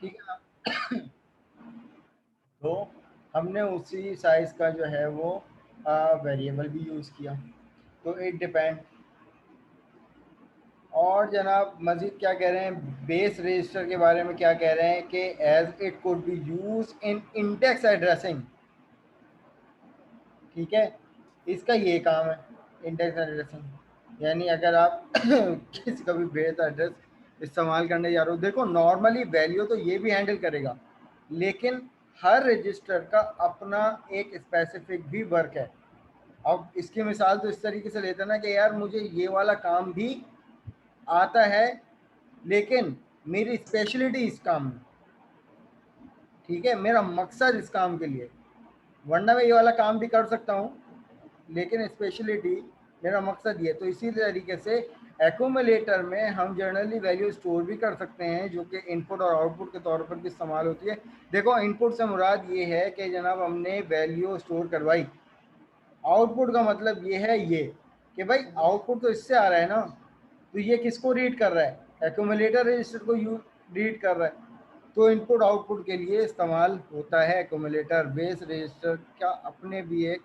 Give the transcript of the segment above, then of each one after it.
ठीक है ना। तो हमने उसी साइज का जो है वो वेरिएबल भी यूज़ किया, तो इट डिपेंड। और जनाब मज़ीद क्या कह रहे हैं, बेस रजिस्टर के बारे में क्या कह रहे हैं कि as it could be use in index addressing. ठीक है, इसका ये काम है, इंडेक्स एड्रेसिंग। यानी अगर आप किसी का भी बेस एड्रेस इस्तेमाल करने जा रहे हो, देखो नॉर्मली वैल्यू तो ये भी हैंडल करेगा, लेकिन हर रजिस्टर का अपना एक स्पेसिफिक भी वर्क है। अब इसकी मिसाल तो इस तरीके से लेते हैं ना कि यार मुझे ये वाला काम भी आता है, लेकिन मेरी स्पेशलिटी इस काम में, ठीक है, मेरा मकसद इस काम के लिए, वरना मैं ये वाला काम भी कर सकता हूँ, लेकिन स्पेशलिटी मेरा मकसद ये। तो इसी तरीके से एक्यूमुलेटर में हम जनरली वैल्यू स्टोर भी कर सकते हैं, जो कि इनपुट और आउटपुट के तौर पर भी इस्तेमाल होती है। देखो इनपुट से मुराद ये है कि जनाब हमने वैल्यू स्टोर करवाई, आउटपुट का मतलब ये है ये कि भाई आउटपुट तो इससे आ रहा है ना, तो ये किसको रीड कर रहा है, एक्यूमुलेटर रजिस्टर को यू रीड कर रहा है। तो इनपुट आउटपुट के लिए इस्तेमाल होता है एक्यूमुलेटर। बेस रजिस्टर का अपने भी एक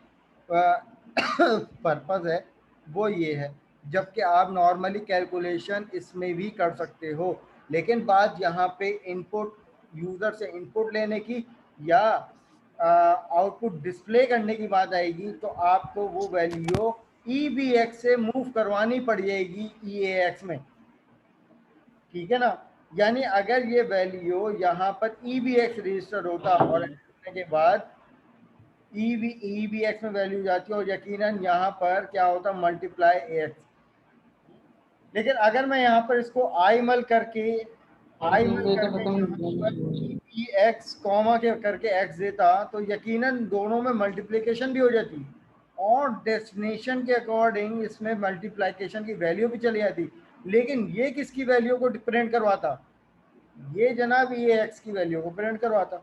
पर्पज़ है, वो ये है। जबकि आप नॉर्मली कैलकुलेशन इसमें भी कर सकते हो, लेकिन बात यहाँ पे इनपुट, यूज़र से इनपुट लेने की या आउटपुट डिस्प्ले करने की बात आएगी, तो आपको वो वैल्यू EBX से मूव करवानी पड़ जाएगी EAX में। ठीक है ना, यानी अगर ये वैल्यू यहाँ पर EBX रजिस्टर होता और के बाद EBX में वैल्यू जाती है और यकीनन यहाँ पर क्या होता, मल्टीप्लाई AX। लेकिन अगर मैं यहाँ पर इसको आई मल करके EBX कॉमा के करके X देता, तो यकीनन दोनों में मल्टीप्लिकेशन भी हो जाती और डेस्टिनेशन के अकॉर्डिंग इसमें मल्टीप्लिकेशन की वैल्यू भी चली जाती। लेकिन ये किसकी वैल्यू को प्रिंट करवाता, ये जनाब ये X की वैल्यू को प्रिंट करवाता।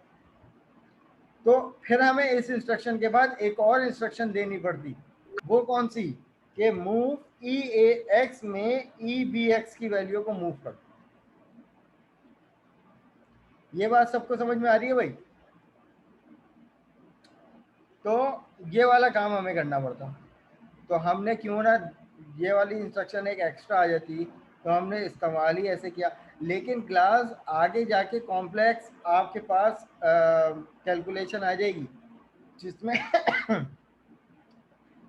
तो फिर हमें इस इंस्ट्रक्शन के बाद एक और इंस्ट्रक्शन देनी पड़ती, वो कौन सी, कि मूव EAX में EBX की वैल्यू को मूव कर। ये बात सबको समझ में आ रही है भाई? तो ये वाला काम हमें करना पड़ता, तो हमने क्यों ना ये वाली इंस्ट्रक्शन एक एक्स्ट्रा आ जाती, तो हमने इस्तेमाल ही ऐसे किया। लेकिन क्लास आगे जाके कॉम्प्लेक्स आपके पास कैलकुलेशन आ जाएगी, जिसमें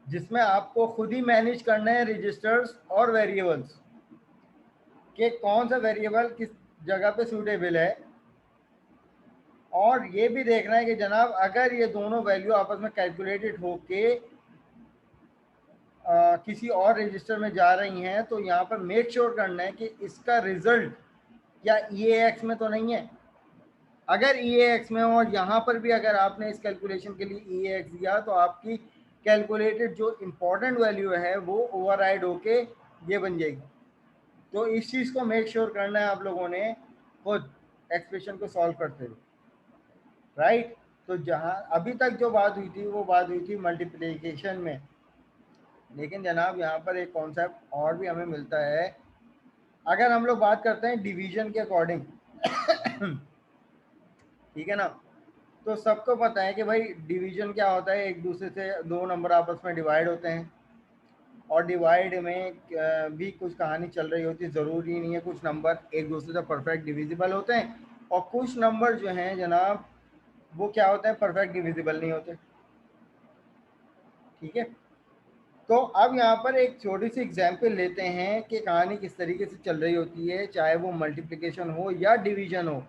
जिसमें आपको खुद ही मैनेज करना है रजिस्टर्स और वेरिएबल्स, कि कौन सा वेरिएबल किस जगह पे सूटेबल है। और ये भी देखना है कि जनाब अगर ये दोनों वैल्यू आपस में कैलकुलेटेड होके किसी और रजिस्टर में जा रही हैं, तो यहाँ पर मेक श्योर करना है कि इसका रिजल्ट या EAX में तो नहीं है। अगर EAX में हो और यहाँ पर भी अगर आपने इस कैलकुलेशन के लिए EAX दिया, तो आपकी कैलकुलेटेड जो इम्पोर्टेंट वैल्यू है वो ओवरराइड होके ये बन जाएगी। तो इस चीज़ को मेक श्योर करना है आप लोगों ने खुद एक्सप्रेशन को सॉल्व करते हुए, राइट। तो जहाँ अभी तक जो बात हुई थी वो बात हुई थी मल्टीप्लिकेशन में, लेकिन जनाब यहाँ पर एक कॉन्सेप्ट और भी हमें मिलता है। अगर हम लोग बात करते हैं डिवीजन के अकॉर्डिंग, ठीक है ना, तो सबको पता है कि भाई डिवीजन क्या होता है, एक दूसरे से दो नंबर आपस में डिवाइड होते हैं, और डिवाइड में भी कुछ कहानी चल रही होती है। ज़रूरी नहीं है कुछ नंबर एक दूसरे से परफेक्ट डिविजिबल होते हैं, और कुछ नंबर जो हैं जनाब वो क्या होते हैं, परफेक्ट डिविजिबल नहीं होते। ठीक है, तो अब यहाँ पर एक छोटी सी एग्जाम्पल लेते हैं कि कहानी किस तरीके से चल रही होती है, चाहे वो मल्टीप्लिकेशन हो या डिवीजन हो।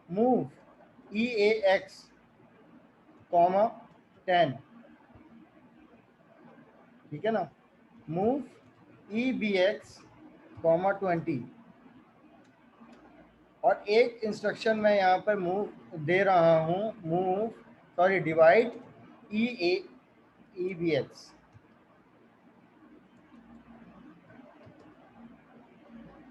मूव EAX, 10, ठीक है ना, मूव EBX, 20। और एक इंस्ट्रक्शन मैं यहाँ पर मूव दे रहा हूँ, डिवाइड EBX।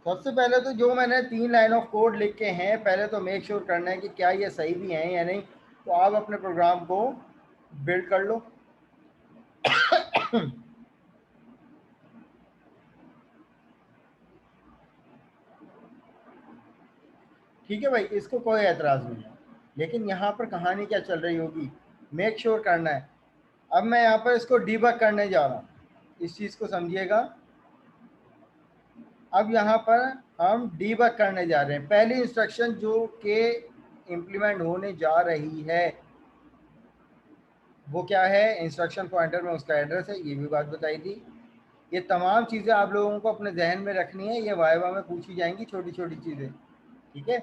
सबसे पहले तो जो मैंने 3 लाइन ऑफ कोड लिखे हैं, पहले तो मेक श्योर करना है कि क्या ये सही भी हैं या नहीं। तो आप अपने प्रोग्राम को बिल्ड कर लो। ठीक है भाई, इसको कोई एतराज़ नहीं है। लेकिन यहाँ पर कहानी क्या चल रही होगी, मेक श्योर करना है। अब मैं यहाँ पर इसको डीबग करने जा रहा हूँ, इस चीज़ को समझिएगा। अब यहाँ पर हम डीबग करने जा रहे हैं। पहली इंस्ट्रक्शन जो कि इम्प्लीमेंट होने जा रही है वो क्या है, इंस्ट्रक्शन पॉइंटर में उसका एड्रेस है, ये भी बात बताई थी। ये तमाम चीज़ें आप लोगों को अपने जहन में रखनी है, ये वाइवा में पूछी जाएंगी छोटी छोटी चीज़ें, ठीक है।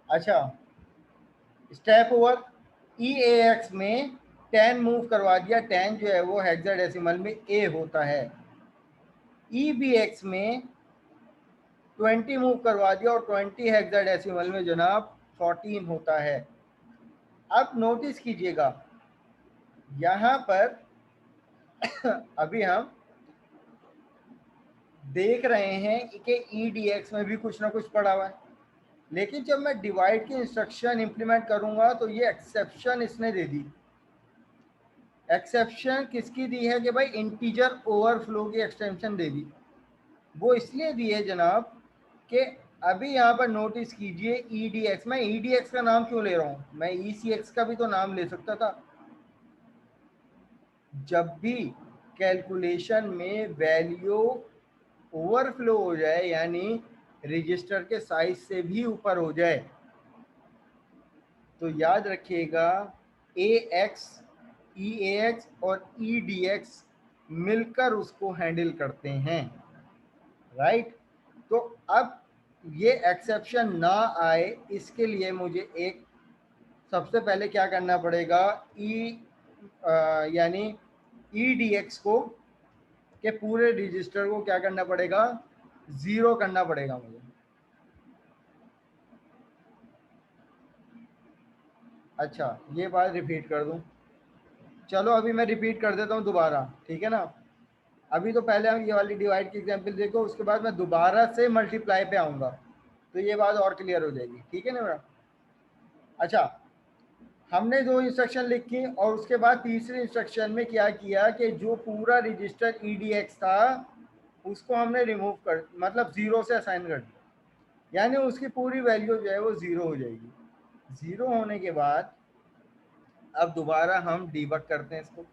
अच्छा, स्टेप ओवर, EAX में 10 मूव करवा दिया, 10 जो है वो हेक्साडेसिमल में A होता है। EBX में 20 मूव करवा दिया और 20 हेक्साडेसिमल में जनाब 14 होता है। अब नोटिस कीजिएगा यहाँ पर अभी हम देख रहे हैं कि EDX में भी कुछ ना कुछ पड़ा हुआ है, लेकिन जब मैं डिवाइड की इंस्ट्रक्शन इंप्लीमेंट करूंगा तो ये एक्सेप्शन इसने दे दी। एक्सेप्शन किसकी दी है कि भाई इंटीजर ओवरफ्लो की एक्सटेंशन दे दी। वो इसलिए दी है जनाब कि अभी यहाँ पर नोटिस कीजिए EDX, मैं EDX का नाम क्यों ले रहा हूँ, मैं ECX का भी तो नाम ले सकता था। जब भी कैलकुलेशन में वैल्यू ओवरफ्लो हो जाए, यानी रजिस्टर के साइज से भी ऊपर हो जाए, तो याद रखिएगा AX, EAX और EDX मिलकर उसको हैंडल करते हैं, राइट। तो अब ये एक्सेप्शन ना आए इसके लिए मुझे एक सबसे पहले क्या करना पड़ेगा, यानी EDX को के पूरे रजिस्टर को क्या करना पड़ेगा, 0 करना पड़ेगा मुझे। अच्छा, ये बात रिपीट कर दूं, चलो अभी मैं रिपीट कर देता हूँ दोबारा, ठीक है ना। अभी तो पहले हम ये वाली डिवाइड की एग्जांपल देखो, उसके बाद मैं दोबारा से मल्टीप्लाई पे आऊँगा, तो ये बात और क्लियर हो जाएगी, ठीक है ना मेरा। अच्छा, हमने दो इंस्ट्रक्शन लिखी और उसके बाद तीसरी इंस्ट्रक्शन में क्या किया कि जो पूरा रजिस्टर EDX था उसको हमने रिमूव कर, मतलब 0 से असाइन कर दिया, यानी उसकी पूरी वैल्यू जो है वो 0 हो जाएगी। 0 होने के बाद अब दोबारा हम डीबग करते हैं इसको।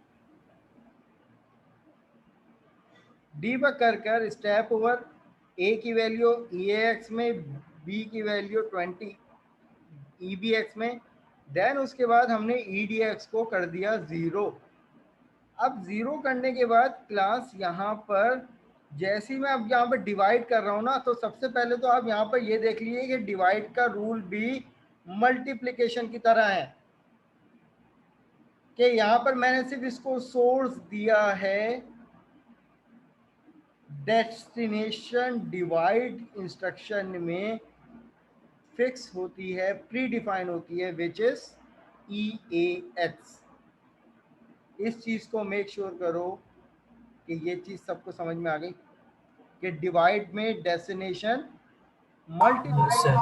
डीबग कर स्टेप ओवर, A की वैल्यू EAX में, B की वैल्यू 20 EBX में, देन उसके बाद हमने EDX को कर दिया 0। अब 0 करने के बाद क्लास यहाँ पर जैसे ही मैं अब यहाँ पर डिवाइड कर रहा हूँ ना, तो सबसे पहले तो आप यहाँ पर ये देख लीजिए कि डिवाइड का रूल भी मल्टीप्लिकेशन की तरह है, कि यहाँ पर मैंने सिर्फ इसको सोर्स दिया है, डेस्टिनेशन डिवाइड इंस्ट्रक्शन में फिक्स होती है, प्री डिफाइन होती है, विच इज EAX। इस चीज को मेक श्योर करो कि ये चीज सबको समझ में आ गई कि डिवाइड में डेस्टिनेशन यस मल्टीप्लाई सर।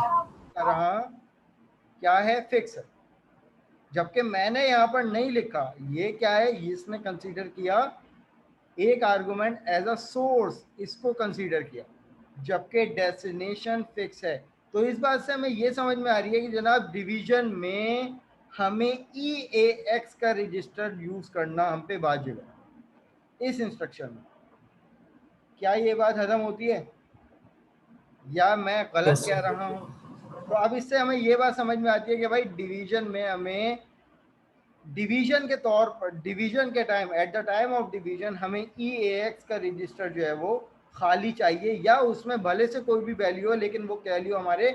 तरह क्या है, फिक्स है। जबकि मैंने यहाँ पर नहीं लिखा, ये क्या है, इसने कंसीडर किया एक आर्गुमेंट एज अ सोर्स, इसको कंसीडर किया, जबकि डेस्टिनेशन फिक्स है। तो इस बात से हमें ये समझ में आ रही है कि जनाब डिवीजन में हमें EAX का रजिस्टर यूज करना हम पे वाजिब है इस इंस्ट्रक्शन में। क्या ये बात हजम होती है या मैं गलत यस कह सर। रहा हूँ? तो अब इससे हमें ये बात समझ में आती है कि भाई डिवीजन में हमें डिवीजन के तौर पर, डिवीजन के time, at the time of division हमें EAX का रजिस्टर जो है वो खाली चाहिए, या उसमें भले से कोई भी वैल्यू हो लेकिन वो वैल्यू हमारे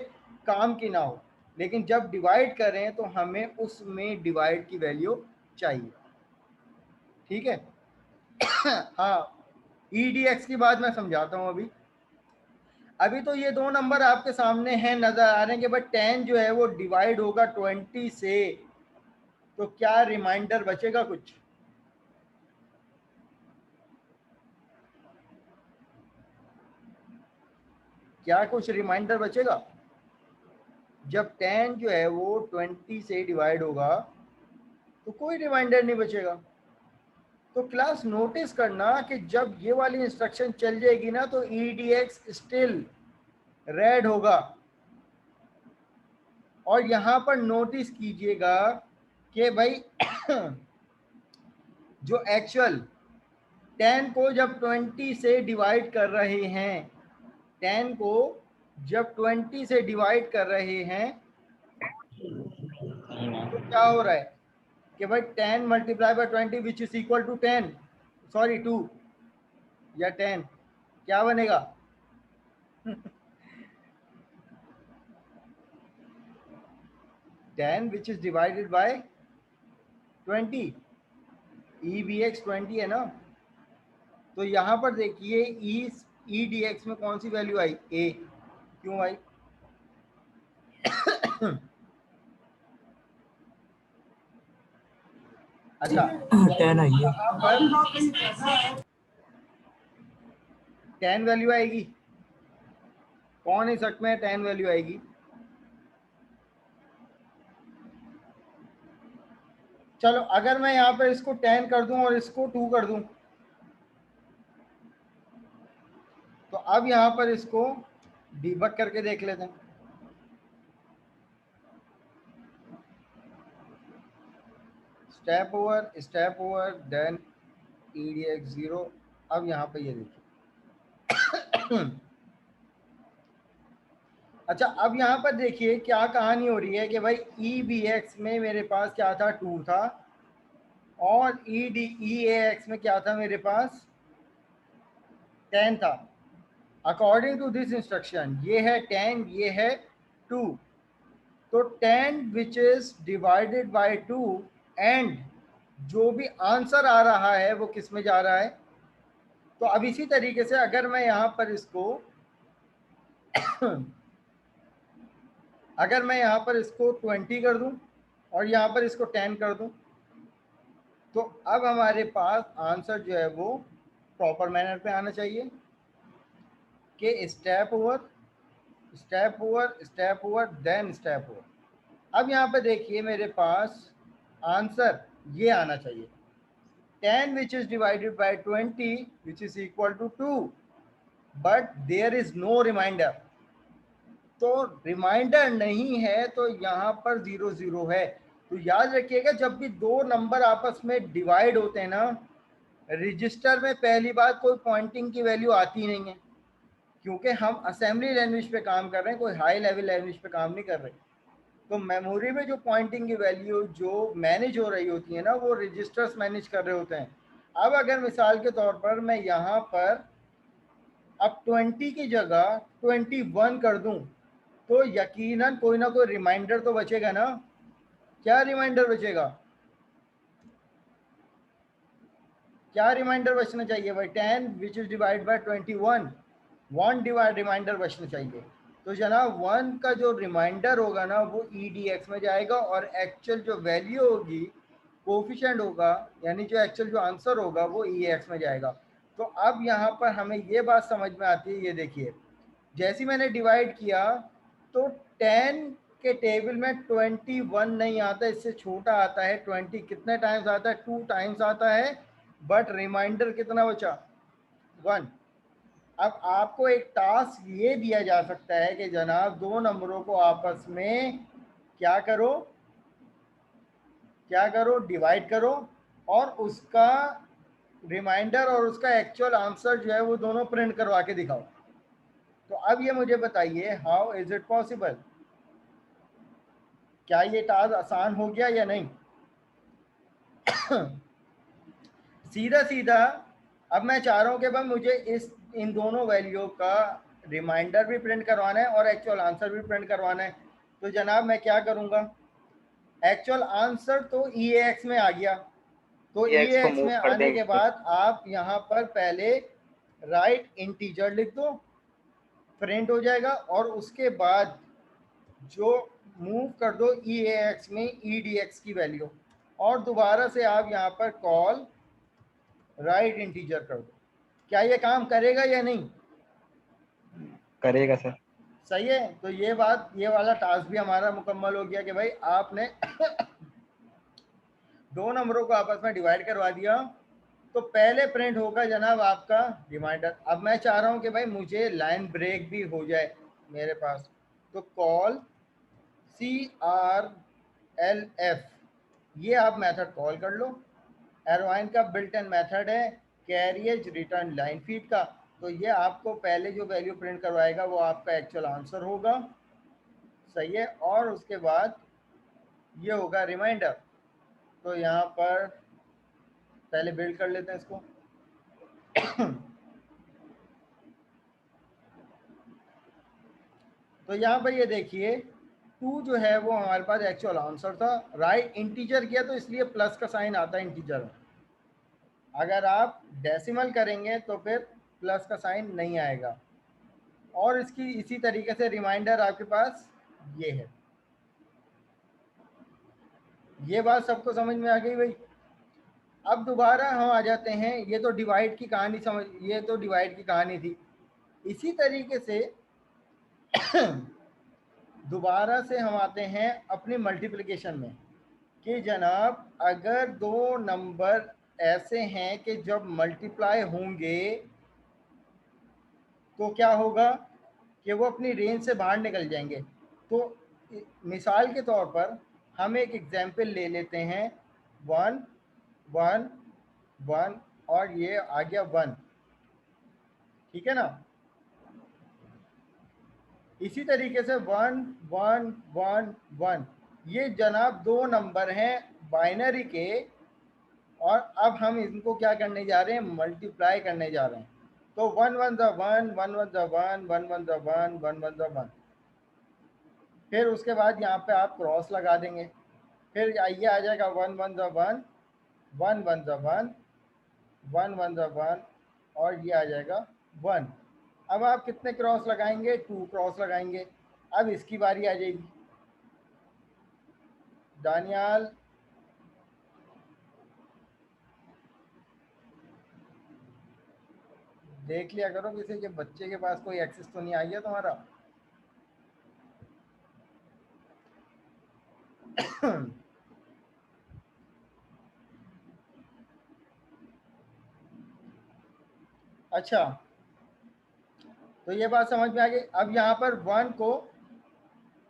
काम की ना हो, लेकिन जब डिवाइड करें तो हमें उसमें डिवाइड की वैल्यू चाहिए, ठीक है। हाँ, EDX की बात मैं समझाता हूँ। अभी अभी तो ये दो नंबर आपके सामने हैं, नजर आ रहे हैं कि भाई 10 जो है वो डिवाइड होगा 20 से, तो क्या रिमाइंडर बचेगा कुछ? क्या कुछ रिमाइंडर बचेगा? जब 10 जो है वो 20 से डिवाइड होगा तो कोई रिमाइंडर नहीं बचेगा। तो क्लास नोटिस करना कि जब ये वाली इंस्ट्रक्शन चल जाएगी ना तो EDX स्टिल रेड होगा, और यहाँ पर नोटिस कीजिएगा कि भाई जो एक्चुअल 10 को जब 20 से डिवाइड कर रहे हैं, 10 को जब 20 से डिवाइड कर रहे हैं तो क्या हो रहा है कि भाई 10 multiply by 20 which is equal to 10, sorry 2 या 10, क्या बनेगा? 10 which is divided by 20, E B X 20 है ना। तो यहाँ पर देखिए ई डी एक्स में कौन सी वैल्यू आई? ए। क्यों आई? अच्छा 10 आई है। यहाँ पर 10 वैल्यू आएगी, कौन इस शक में 10 वैल्यू आएगी? चलो अगर मैं यहाँ पर इसको 10 कर दूं और इसको 2 कर दूं, तो अब यहाँ पर इसको डिबग करके देख लेते हैं। Step over then EDX 0। अब यहाँ पे ये देखिए अच्छा अब यहाँ पर देखिए क्या कहानी हो रही है कि भाई EBX में मेरे पास क्या था? 2 था, और EAX में क्या था? मेरे पास 10 था। अकॉर्डिंग टू दिस इंस्ट्रक्शन ये है 10, ये है 2, तो 10 which is divided bye 2 and जो भी आंसर आ रहा है वो किस में जा रहा है? तो अब इसी तरीके से अगर मैं यहाँ पर इसको अगर मैं यहाँ पर इसको 20 कर दूं और यहाँ पर इसको 10 कर दूं, तो अब हमारे पास आंसर जो है वो प्रॉपर मैनर पे आना चाहिए कि step over step over step over then step over. अब यहाँ पे देखिए मेरे पास आंसर ये आना चाहिए 10 which is divided by 20 which is equal to 2, but there is no reminder। तो रिमाइंडर नहीं है तो यहाँ पर 0 0 है। तो याद रखिएगा जब भी दो नंबर आपस में डिवाइड होते हैं ना, रजिस्टर में पहली बात कोई पॉइंटिंग की वैल्यू आती नहीं है, क्योंकि हम असेंबली लैंग्वेज पे काम कर रहे हैं, कोई हाई लेवल लैंग्वेज पे काम नहीं कर रहे। तो मेमोरी में जो पॉइंटिंग की वैल्यू जो मैनेज हो रही होती है ना, वो रजिस्टर्स मैनेज कर रहे होते हैं। अब अगर मिसाल के तौर पर मैं यहाँ पर अब 20 की जगह 21 कर दूं, तो यकीनन कोई ना कोई रिमाइंडर तो बचेगा ना। क्या रिमाइंडर बचेगा? क्या रिमाइंडर बचना चाहिए भाई? 10 which is divide by 21, 1 divide remainder बचना चाहिए। तो जनाब 1 का जो रिमाइंडर होगा ना वो EDX में जाएगा, और एक्चुअल जो वैल्यू होगी, कोफिशिएंट होगा, यानी जो एक्चुअल जो आंसर होगा वो EAX में जाएगा। तो अब यहाँ पर हमें ये बात समझ में आती है, ये देखिए जैसे मैंने डिवाइड किया तो 10 के टेबल में 21 नहीं आता, इससे छोटा आता है। 20 कितने टाइम्स आता है? 2 टाइम्स आता है, बट रिमाइंडर कितना बचा? 1। अब आपको एक टास्क ये दिया जा सकता है कि जनाब दो नंबरों को आपस में क्या करो, डिवाइड करो, और उसका रिमाइंडर और उसका एक्चुअल आंसर जो है वो दोनों प्रिंट करवा के दिखाओ। तो अब ये मुझे बताइए, हाउ इज इट पॉसिबल? क्या ये टास्क आसान हो गया या नहीं? सीधा सीधा अब मैं चाह रहा हूँ कि भाई मुझे इन दोनों वैल्यू का रिमाइंडर भी प्रिंट करवाना है और एक्चुअल आंसर भी प्रिंट करवाना है। तो जनाब मैं क्या करूँगा? एक्चुअल आंसर तो EAX में आ गया, तो EAX को EAX मूव में कर आने के देंगे। बाद आप यहाँ पर पहले राइट इंटीजर लिख दो, प्रिंट हो जाएगा, और उसके बाद जो मूव कर दो EAX में EDX की वैल्यू, और दोबारा से आप यहाँ पर कॉल राइट इंटीजर कर दो। क्या ये काम करेगा या नहीं? करेगा सर। सही है। तो ये बात, ये वाला टास्क भी हमारा मुकम्मल हो गया कि भाई आपने दो नंबरों को आपस में डिवाइड करवा दिया। तो पहले प्रिंट होगा जनाब आपका रिमाइंडर। अब मैं चाह रहा हूं कि भाई मुझे लाइन ब्रेक भी हो जाए मेरे पास, तो कॉल CRLF, ये आप मेथड कॉल कर लो। एरवाइन का बिल्ट इन मेथड है कैरिएज रिटर्न लाइन फीड का। तो ये आपको पहले जो वैल्यू प्रिंट करवाएगा वो आपका एक्चुअल आंसर होगा, सही है। और उसके बाद ये होगा रिमाइंडर। तो यहाँ पर पहले बिल्ड कर लेते हैं इसको। तो यहाँ पर ये देखिए 2 जो है वो हमारे पास एक्चुअल आंसर था, राइट। इंटीजर किया तो इसलिए प्लस का साइन आता है इंटीजर में। अगर आप डेसिमल करेंगे तो फिर प्लस का साइन नहीं आएगा। और इसकी इसी तरीके से रिमाइंडर आपके पास ये है। ये बात सबको समझ में आ गई भाई। अब दोबारा हम आ जाते हैं, ये तो डिवाइड की कहानी समझ, ये तो डिवाइड की कहानी थी। इसी तरीके से दोबारा से हम आते हैं अपनी मल्टीप्लिकेशन में कि जनाब अगर दो नंबर ऐसे हैं कि जब मल्टीप्लाई होंगे तो क्या होगा कि वो अपनी रेंज से बाहर निकल जाएंगे। तो मिसाल के तौर पर हम एक एग्जाम्पल ले लेते हैं 1 1 1 और ये आ गया 1, ठीक है ना। इसी तरीके से 1 1 1 1, ये जनाब दो नंबर हैं बाइनरी के, और अब हम इनको क्या करने जा रहे हैं, मल्टीप्लाई करने जा रहे हैं। तो 1 1 ज़ा 1 1 1 ज़ा 1 1 1 ज़ा 1 1 1 ज़ा 1, फिर उसके बाद यहाँ पे आप क्रॉस लगा देंगे। फिर ये आ जाएगा 1 1 ज़ा 1 1 1 ज़ा 1 1 1 ज़ा 1 और ये आ जाएगा 1। अब आप कितने क्रॉस लगाएंगे, 2 क्रॉस लगाएंगे। अब इसकी बारी आ जाएगी। दानियाल देख लिया करो किसी के बच्चे के पास कोई एक्सेस तो नहीं आई है तुम्हारा। अच्छा, तो ये बात समझ में आ गई। अब यहाँ पर 1 को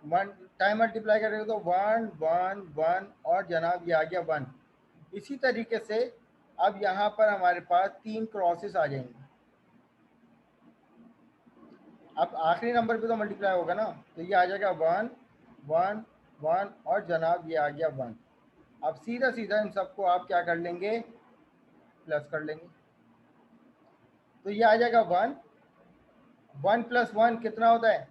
1 टाइम मल्टीप्लाई करेंगे तो 1 1 1 और जनाब ये आ गया 1। इसी तरीके से अब यहाँ पर हमारे पास 3 क्रॉसेस आ जाएंगे। अब आखिरी नंबर पे तो मल्टीप्लाई होगा ना, तो ये आ जाएगा 1 1 1 और जनाब ये आ गया 1। अब सीधा सीधा इन सबको आप क्या कर लेंगे, प्लस कर लेंगे। तो ये आ जाएगा 1 1 + 1 कितना होता है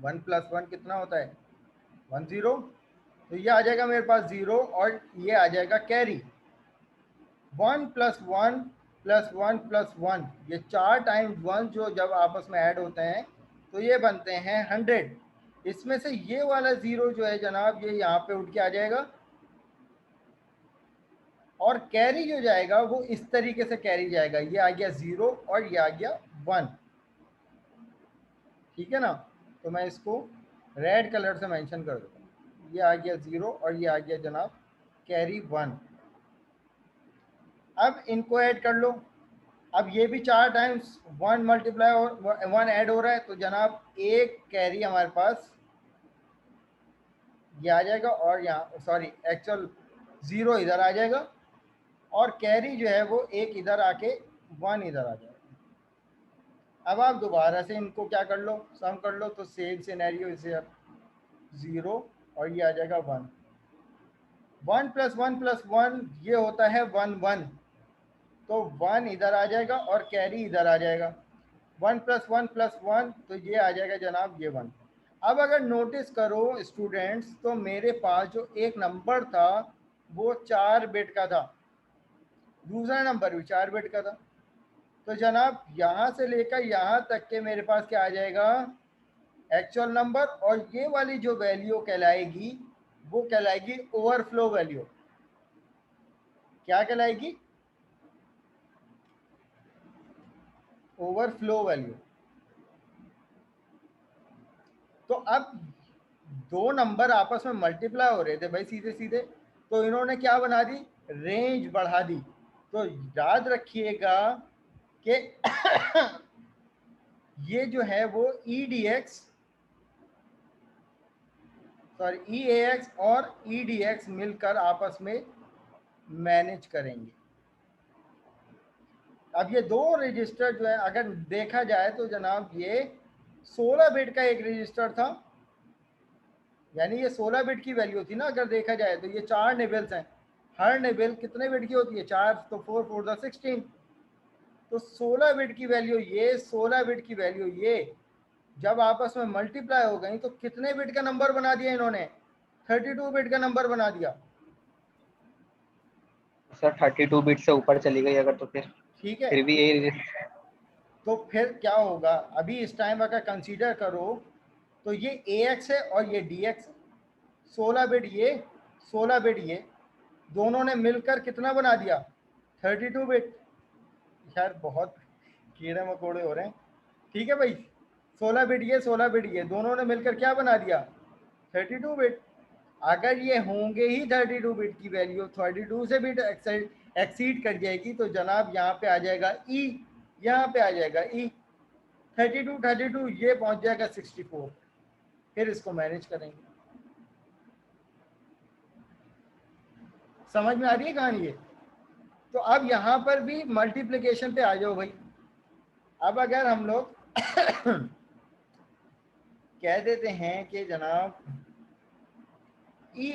1 + 1 कितना होता है 1 0। तो ये आ जाएगा मेरे पास 0 और ये आ जाएगा कैरी। 1 + 1 + 1 + 1, ये 4 टाइम्स 1 जो जब आपस में ऐड होते हैं तो ये बनते हैं 100। इसमें से ये वाला 0 जो है जनाब ये यहाँ पे उठ के आ जाएगा, और कैरी जो जाएगा वो इस तरीके से कैरी जाएगा। ये आ गया 0 और ये आ गया 1, ठीक है ना। तो मैं इसको रेड कलर से मेंशन कर देता हूँ। ये आ गया 0 और ये आ गया जनाब कैरी 1। अब इनको ऐड कर लो। अब ये भी 4 टाइम्स 1 मल्टीप्लाई और 1 ऐड हो रहा है, तो जनाब एक कैरी हमारे पास ये आ जाएगा, और यहाँ सॉरी एक्चुअल 0 इधर आ जाएगा, और कैरी जो है वो एक इधर आके 1 इधर आ जाएगा। अब आप दोबारा से इनको क्या कर लो, सम कर लो, तो सेम सिनेरियो इसे 0 और ये आ जाएगा 1। 1 + 1 + 1 ये होता है 1 1, तो 1 इधर आ जाएगा और कैरी इधर आ जाएगा। 1 + 1 + 1 तो ये आ जाएगा जनाब ये 1। अब अगर नोटिस करो स्टूडेंट्स, तो मेरे पास जो एक नंबर था वो 4 बिट का था, दूसरा नंबर भी 4 बिट का था। तो जनाब यहाँ से लेकर यहाँ तक के मेरे पास क्या आ जाएगा, एक्चुअल नंबर, और ये वाली जो वैल्यू कहलाएगी वो कहलाएगी ओवरफ्लो वैल्यू। क्या कहलाएगी, ओवरफ्लो वैल्यू। तो अब दो नंबर आपस में मल्टीप्लाई हो रहे थे भाई सीधे सीधे, तो इन्होंने क्या बना दी, रेंज बढ़ा दी। तो याद रखिएगा कि ये जो है वो EDX सॉरी ई ए एक्स और ई डी एक्स मिलकर आपस में मैनेज करेंगे। अब ये दो रजिस्टर जो है अगर देखा जाए तो जनाब ये 16 बिट का एक रजिस्टर था, यानी ये 16 बिट की वैल्यू थी ना अगर देखा जाए तो। ये 4 निबल्स हैं, हर निबल कितने बिट की होती है? 4, तो 4 4 द 16, तो 16 बिट की वैल्यू ये, 16 बिट की वैल्यू ये जब आपस में मल्टीप्लाई हो गई तो कितने बिट का नंबर बना दिया इन्होंने? 32 बिट का नंबर बना दिया। सर 32 बिट से ऊपर चली गई अगर तो ठीक है, फिर भी यही। तो फिर क्या होगा? अभी इस टाइम अगर कंसीडर करो तो ये ए एक्स है और ये डी एक्स, 16 बिट ये, 16 बिट ये, दोनों ने मिलकर कितना बना दिया? 32 बिट। यार बहुत कीड़े मकोड़े हो रहे हैं। ठीक है भाई, 16 बिट ये, 16 बिट ये, दोनों ने मिलकर क्या बना दिया? 32 बिट। अगर ये होंगे ही 32 बिट की वैल्यू 32 से बिट एक्सीड कर जाएगी तो जनाब यहाँ पे आ जाएगा ई, यहाँ पे आ जाएगा ई, 32 ये पहुंच जाएगा 64। फिर इसको मैनेज करेंगे। समझ में आ रही है कहानी ये? तो अब यहाँ पर भी मल्टीप्लिकेशन पे आ जाओ भाई। अब अगर हम लोग कह देते हैं कि जनाब ई